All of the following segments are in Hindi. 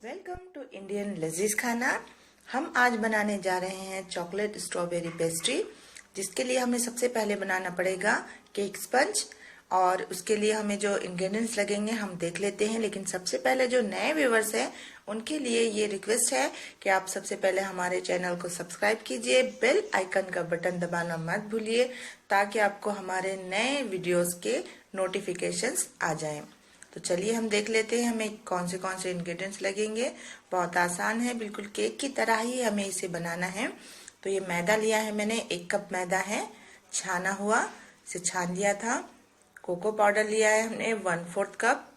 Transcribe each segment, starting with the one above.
वेलकम टू इंडियन लजीज खाना। हम आज बनाने जा रहे हैं चॉकलेट स्ट्रॉबेरी पेस्ट्री, जिसके लिए हमें सबसे पहले बनाना पड़ेगा केक स्पंज। और उसके लिए हमें जो इंग्रेडिएंट्स लगेंगे हम देख लेते हैं। लेकिन सबसे पहले जो नए व्यूवर्स हैं उनके लिए ये रिक्वेस्ट है कि आप सबसे पहले हमारे चैनल को सब्सक्राइब कीजिए, बेल आइकन का बटन दबाना मत भूलिए ताकि आपको हमारे नए वीडियोस के नोटिफिकेशंस आ जाएं। तो चलिए हम देख लेते हैं हमें कौन से इंग्रेडिएंट्स लगेंगे। बहुत आसान है, बिल्कुल केक की तरह ही हमें इसे बनाना है। तो ये मैदा लिया है मैंने, 1 कप मैदा है छाना हुआ, इसे छान लिया था। कोको पाउडर लिया है हमने 1/4 कप।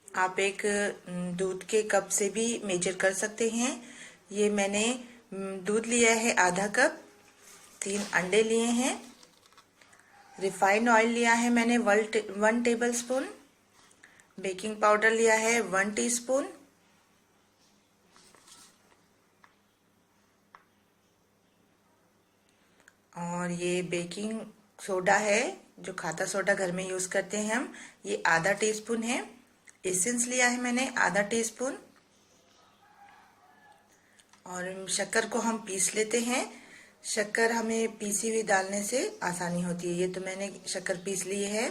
आप एक दूध के कप से भी मेजर कर सकते हैं। ये मैंने दूध लिया है आधा कप। 3 अंडे लिए हैं। रिफाइंड ऑयल लिया है मैंने 1 टेबल स्पून। बेकिंग पाउडर लिया है 1 टीस्पून। और ये बेकिंग सोडा है, जो खाता सोडा घर में यूज करते हैं हम, ये आधा टीस्पून है। एसेंस लिया है मैंने आधा टीस्पून। और शक्कर को हम पीस लेते हैं। शक्कर हमें पीसी हुई डालने से आसानी होती है। ये तो मैंने शक्कर पीस ली है,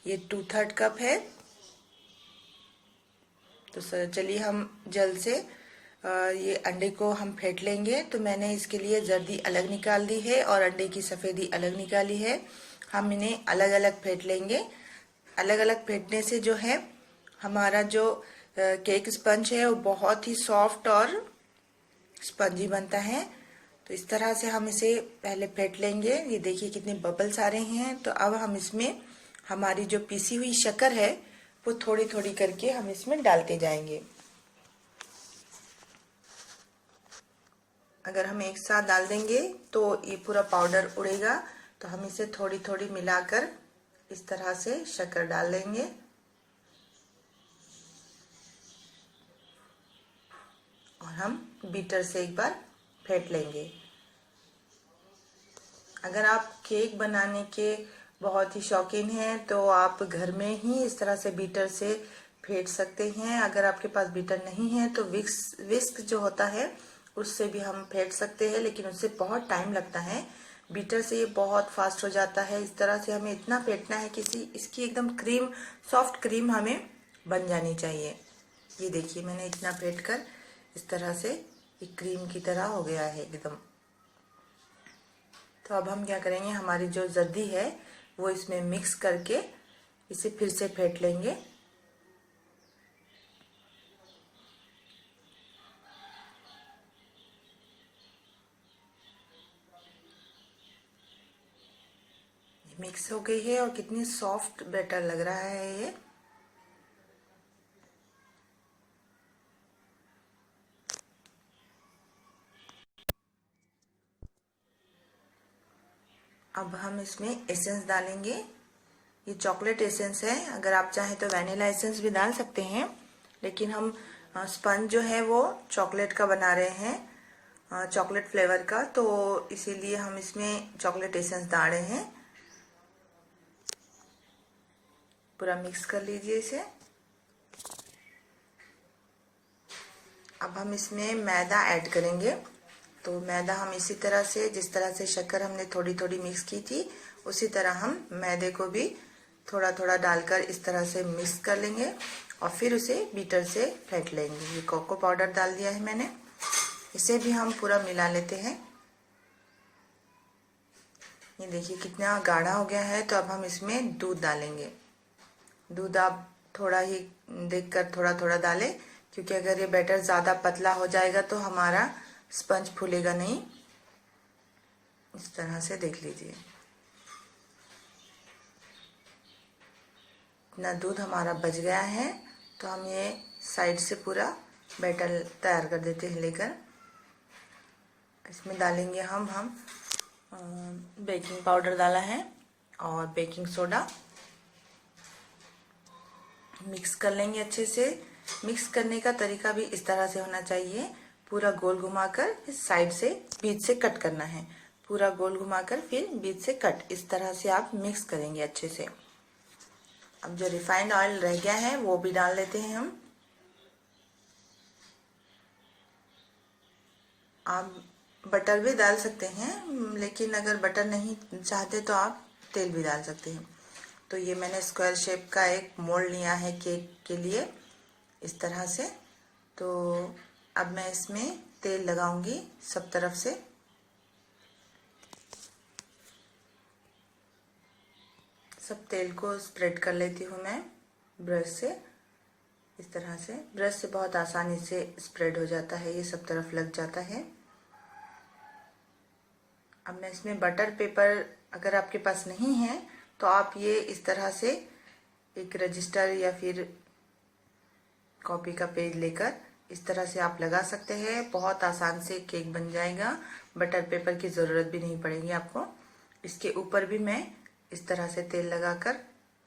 ये 2/3 कप है। तो चलिए हम जल्द से ये अंडे को हम फेंट लेंगे। तो मैंने इसके लिए जर्दी अलग निकाल दी है और अंडे की सफेदी अलग निकाली है। हम इन्हें अलग अलग फेंट लेंगे। अलग अलग फेंटने से जो है हमारा जो केक स्पंज है वो बहुत ही सॉफ्ट और स्पंजी बनता है। तो इस तरह से हम इसे पहले फेंट लेंगे। ये देखिए कितने बबल्स आ रहे हैं। तो अब हम इसमें हमारी जो पीसी हुई शक्कर है वो थोड़ी थोड़ी करके हम इसमें डालते जाएंगे। अगर हम एक साथ डाल देंगे तो ये पूरा पाउडर उड़ेगा। तो हम इसे थोड़ी थोड़ी मिलाकर इस तरह से शक्कर डाल देंगे। और हम बीटर से एक बार फेंट लेंगे। अगर आप केक बनाने के बहुत ही शौकीन हैं तो आप घर में ही इस तरह से बीटर से फेंट सकते हैं। अगर आपके पास बीटर नहीं है तो विस्क जो होता है उससे भी हम फेंट सकते हैं, लेकिन उससे बहुत टाइम लगता है। बीटर से ये बहुत फास्ट हो जाता है। इस तरह से हमें इतना फेंटना है कि इसकी एकदम क्रीम, सॉफ्ट क्रीम हमें बन जानी चाहिए। ये देखिए मैंने इतना फेंट कर इस तरह से एक क्रीम की तरह हो गया है एकदम। तो अब हम क्या करेंगे, हमारी जो जर्दी है वो इसमें मिक्स करके इसे फिर से फेंट लेंगे। मिक्स हो गई है और कितनी सॉफ्ट बैटर लग रहा है ये। अब हम इसमें एसेंस डालेंगे। ये चॉकलेट एसेंस है। अगर आप चाहें तो वैनिला एसेंस भी डाल सकते हैं, लेकिन हम स्पंज जो है वो चॉकलेट का बना रहे हैं, चॉकलेट फ्लेवर का, तो इसीलिए हम इसमें चॉकलेट एसेंस डाल रहे हैं। पूरा मिक्स कर लीजिए इसे। अब हम इसमें मैदा ऐड करेंगे। तो मैदा हम इसी तरह से, जिस तरह से शक्कर हमने थोड़ी थोड़ी मिक्स की थी, उसी तरह हम मैदे को भी थोड़ा थोड़ा डालकर इस तरह से मिक्स कर लेंगे और फिर उसे बीटर से फेंट लेंगे। ये कोको पाउडर डाल दिया है मैंने, इसे भी हम पूरा मिला लेते हैं। ये देखिए कितना गाढ़ा हो गया है। तो अब हम इसमें दूध डालेंगे। दूध आप थोड़ा ही देखकर थोड़ा थोड़ा डालें, क्योंकि अगर ये बैटर ज़्यादा पतला हो जाएगा तो हमारा स्पंज फूलेगा नहीं। इस तरह से देख लीजिए इतना दूध हमारा बच गया है। तो हम ये साइड से पूरा बैटर तैयार कर देते हैं लेकर। इसमें डालेंगे हम बेकिंग पाउडर डाला है और बेकिंग सोडा। मिक्स कर लेंगे अच्छे से। मिक्स करने का तरीका भी इस तरह से होना चाहिए, पूरा गोल घुमाकर इस साइड से बीच से कट करना है। पूरा गोल घुमाकर फिर बीच से कट, इस तरह से आप मिक्स करेंगे अच्छे से। अब जो रिफाइंड ऑयल रह गया है वो भी डाल देते हैं हम। आप बटर भी डाल सकते हैं, लेकिन अगर बटर नहीं चाहते तो आप तेल भी डाल सकते हैं। तो ये मैंने स्क्वायर शेप का एक मोल्ड लिया है केक के लिए, इस तरह से। तो अब मैं इसमें तेल लगाऊंगी सब तरफ से। सब तेल को स्प्रेड कर लेती हूँ मैं ब्रश से, इस तरह से। ब्रश से बहुत आसानी से स्प्रेड हो जाता है, ये सब तरफ लग जाता है। अब मैं इसमें बटर पेपर, अगर आपके पास नहीं है तो आप ये इस तरह से एक रजिस्टर या फिर कॉपी का पेज लेकर इस तरह से आप लगा सकते हैं। बहुत आसान से केक बन जाएगा, बटर पेपर की ज़रूरत भी नहीं पड़ेगी आपको। इसके ऊपर भी मैं इस तरह से तेल लगाकर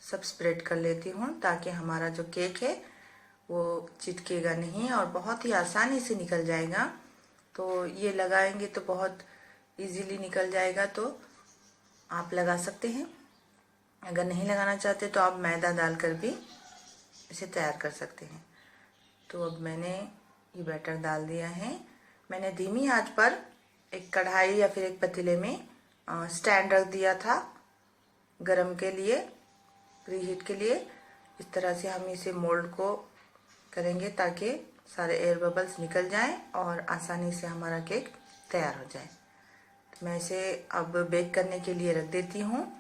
सब स्प्रेड कर लेती हूँ, ताकि हमारा जो केक है वो चिटकेगा नहीं और बहुत ही आसानी से निकल जाएगा। तो ये लगाएंगे तो बहुत इजीली निकल जाएगा, तो आप लगा सकते हैं। अगर नहीं लगाना चाहते तो आप मैदा डालकर भी इसे तैयार कर सकते हैं। तो अब मैंने ये बैटर डाल दिया है। मैंने धीमी आंच पर एक कढ़ाई या फिर एक पतीले में स्टैंड रख दिया था गरम के लिए, प्रीहीट के लिए। इस तरह से हम इसे मोल्ड को करेंगे ताकि सारे एयर बबल्स निकल जाएं और आसानी से हमारा केक तैयार हो जाए। तो मैं इसे अब बेक करने के लिए रख देती हूँ।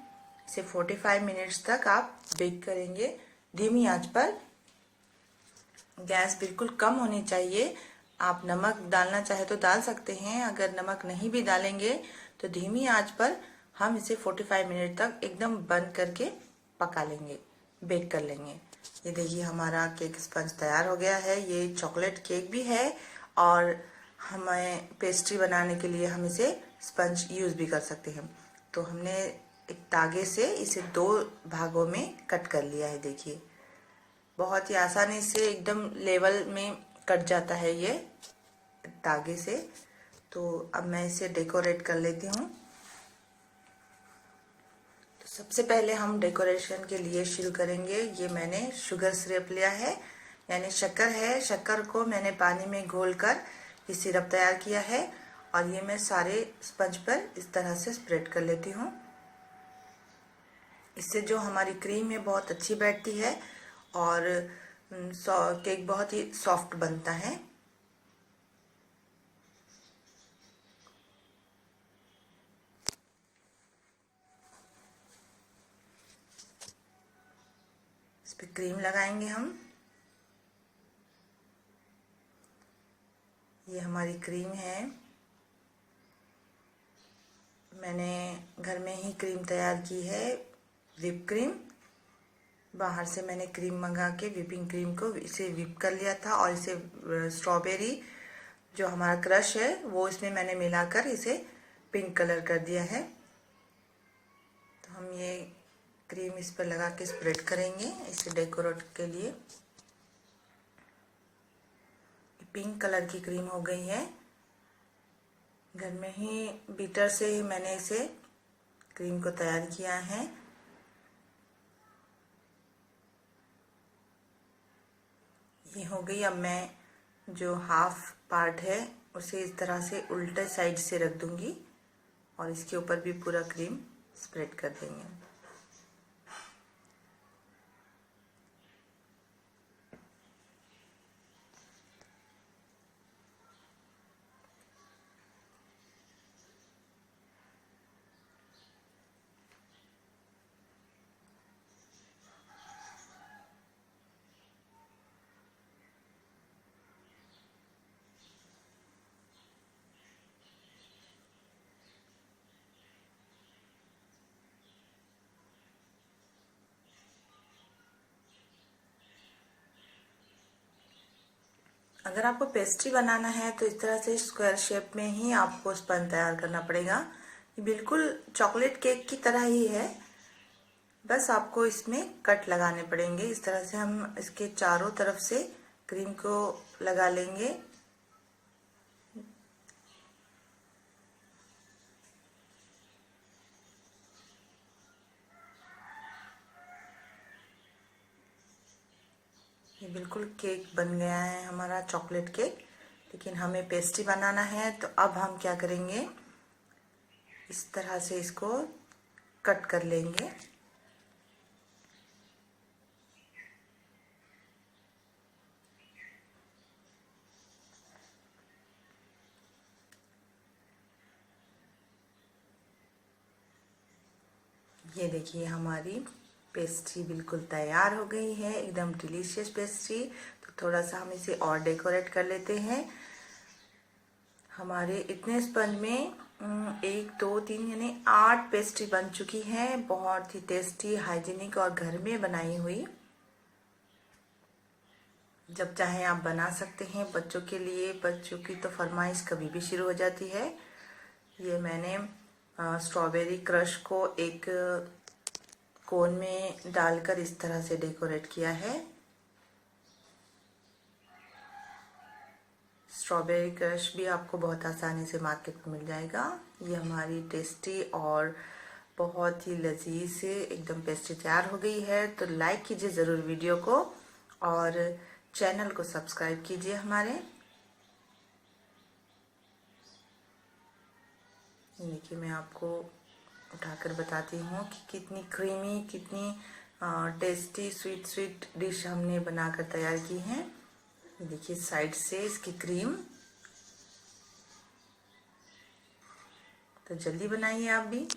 इसे 45 मिनट्स तक आप बेक करेंगे धीमी आंच पर। गैस बिल्कुल कम होनी चाहिए। आप नमक डालना चाहे तो डाल सकते हैं, अगर नमक नहीं भी डालेंगे तो धीमी आंच पर हम इसे 45 मिनट तक एकदम बंद करके पका लेंगे, बेक कर लेंगे। ये देखिए हमारा केक स्पंज तैयार हो गया है। ये चॉकलेट केक भी है और हमें पेस्ट्री बनाने के लिए हम इसे स्पंज यूज भी कर सकते हैं। तो हमने एक तागे से इसे 2 भागों में कट कर लिया है। देखिए बहुत ही आसानी से एकदम लेवल में कट जाता है ये तागे से। तो अब मैं इसे डेकोरेट कर लेती हूँ। तो सबसे पहले हम डेकोरेशन के लिए शुरू करेंगे। ये मैंने शुगर सिरप लिया है, यानी शक्कर है। शक्कर को मैंने पानी में घोलकर ये सिरप तैयार किया है और ये मैं सारे स्पंज पर इस तरह से स्प्रेड कर लेती हूँ। इससे जो हमारी क्रीम है बहुत अच्छी बैठती है और केक बहुत ही सॉफ्ट बनता है। इस पे क्रीम लगाएंगे हम। ये हमारी क्रीम है। मैंने घर में ही क्रीम तैयार की है, व्हिप क्रीम। बाहर से मैंने क्रीम मंगा के व्हिपिंग क्रीम को इसे व्हिप कर लिया था और इसे स्ट्रॉबेरी जो हमारा क्रश है वो इसमें मैंने मिलाकर इसे पिंक कलर कर दिया है। तो हम ये क्रीम इस पर लगा के स्प्रेड करेंगे इसे डेकोरेट के लिए। पिंक कलर की क्रीम हो गई है। घर में ही बीटर से ही मैंने इसे क्रीम को तैयार किया है। ये हो गई। अब मैं जो हाफ पार्ट है उसे इस तरह से उल्टे साइड से रख दूंगी और इसके ऊपर भी पूरा क्रीम स्प्रेड कर देंगे। अगर आपको पेस्ट्री बनाना है तो इस तरह से स्क्वायर शेप में ही आपको स्पंज तैयार करना पड़ेगा। ये बिल्कुल चॉकलेट केक की तरह ही है, बस आपको इसमें कट लगाने पड़ेंगे। इस तरह से हम इसके चारों तरफ से क्रीम को लगा लेंगे। ये बिल्कुल केक बन गया है हमारा चॉकलेट केक। लेकिन हमें पेस्ट्री बनाना है, तो अब हम क्या करेंगे, इस तरह से इसको कट कर लेंगे। ये देखिए हमारी पेस्ट्री बिल्कुल तैयार हो गई है, एकदम डिलीशियस पेस्ट्री। तो थोड़ा सा हम इसे और डेकोरेट कर लेते हैं। हमारे इतने स्पंज में 1 2 3 यानी 8 पेस्ट्री बन चुकी है, बहुत ही टेस्टी, हाइजीनिक और घर में बनाई हुई। जब चाहे आप बना सकते हैं बच्चों के लिए। बच्चों की तो फरमाइश कभी भी शुरू हो जाती है। ये मैंने स्ट्रॉबेरी क्रश को एक कोन में डालकर इस तरह से डेकोरेट किया है। स्ट्रॉबेरी क्रश भी आपको बहुत आसानी से मार्केट में मिल जाएगा। ये हमारी टेस्टी और बहुत ही लजीज से एकदम पेस्ट्री तैयार हो गई है। तो लाइक कीजिए ज़रूर वीडियो को और चैनल को सब्सक्राइब कीजिए हमारे। देखिए मैं आपको उठाकर बताती हूँ कि कितनी क्रीमी, कितनी टेस्टी स्वीट स्वीट डिश हमने बनाकर तैयार की है। देखिए साइड से इसकी क्रीम। तो जल्दी बनाइए आप भी।